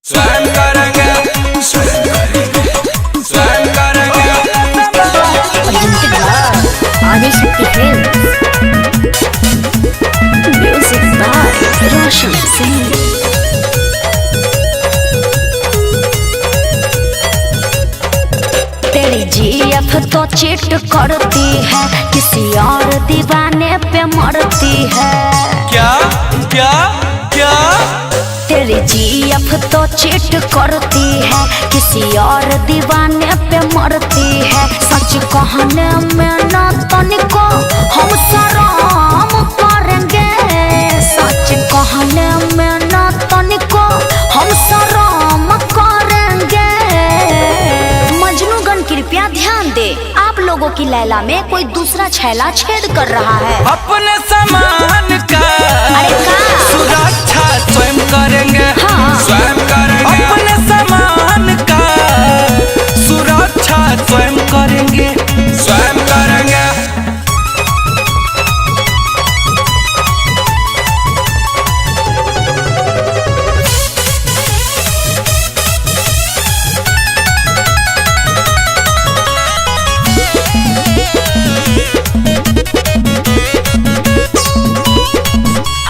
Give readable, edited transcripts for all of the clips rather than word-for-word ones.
स्वयं करेंगे, स्वयं करेंगे, स्वयं करेंगे। Adishakti films, music by Roshan Singh. तेरी जीएफ तो चीट करती है, किसी और दीवाने पे मरती है। क्या क्या क्या? तेरी जीएफ तो चीट करती है, किसी और दीवाने पे मरती है। सच कहने में न तनिको हम शर्म करेंगे, सच कहने में न तनिको हम शर्म करेंगे। मजनूगण कृपया ध्यान दे, आप लोगों की लैला में कोई दूसरा छैला छेद कर रहा है। अपने सामान का सुरक्षा स्वयं करेंगे, हाँ। स्वयं करेंगे। अपने सामान का सुरक्षा स्वयं करेंगे, स्वयं करेंगे।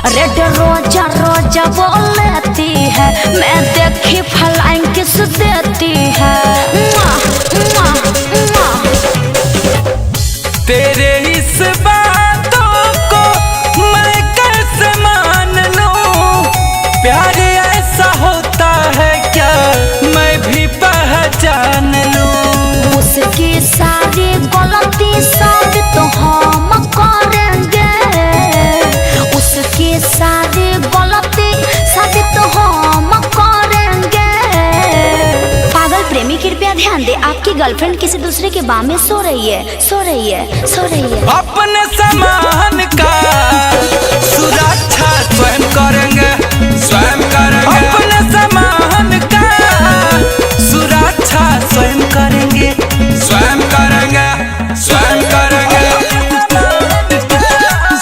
रेड रोजा रोजा बोलती है, मैं देखी फ्लाइंग किस देती है। मुआ, मुआ, मुआ। तेरे इस बातों को मैं कैसे मान लूं? प्यार ऐसा होता है क्या मैं भी पहचान लूं? उसकी सारी गलती साबित तो हम करेंगे, उसकी सारी गलती साबित तो हम करेंगे। पागल प्रेमी कृपया ध्यान दे, आपकी गर्लफ्रेंड किसी दूसरे के बाह में सो रही है, सो रही है, सो रही है। अपने सामान का सुरक्षा स्वयं करेंगे, स्वयं करेंगे। अपने सामान का सुरक्षा स्वयं करेंगे, स्वयं करेंगे, स्वयं करेंगे,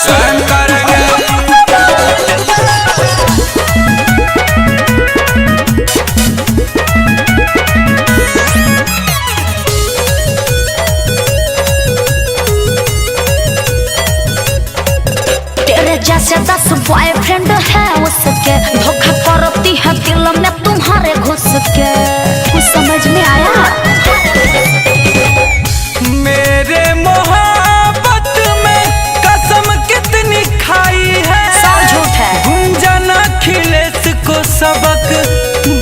स्वयं करेंगे। तेरे जैसे 10 बॉयफ्रेंड है उसके, धोखा करती है दिल में तुम्हारे घुस के। कुछ समझ में आया? मेरे मोहब्बत में कसम कितनी खाई है, सब झूठ है। गुंजन अखिलेश को सबक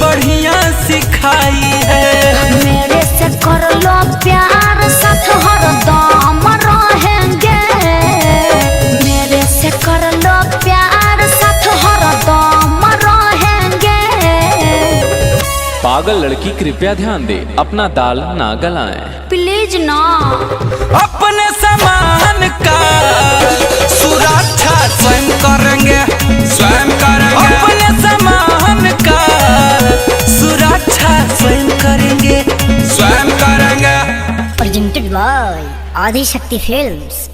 बढ़िया सिखाई है। मेरे से कर लो प्यार, साथ हरदम रहेंगे। मेरे से कर लो प्यार, साथ हरदम रहेंगे। पागल लड़की कृपया ध्यान दे, अपना दाल ना गलाएं। प्लीज ना। अपने सामान का सुरक्षा स्वयं करेंगे, स्वयं करेंगे। अपने सामान का सुरक्षा स्वयं करेंगे, स्वयं करेंगे। Presented by Adishakti films.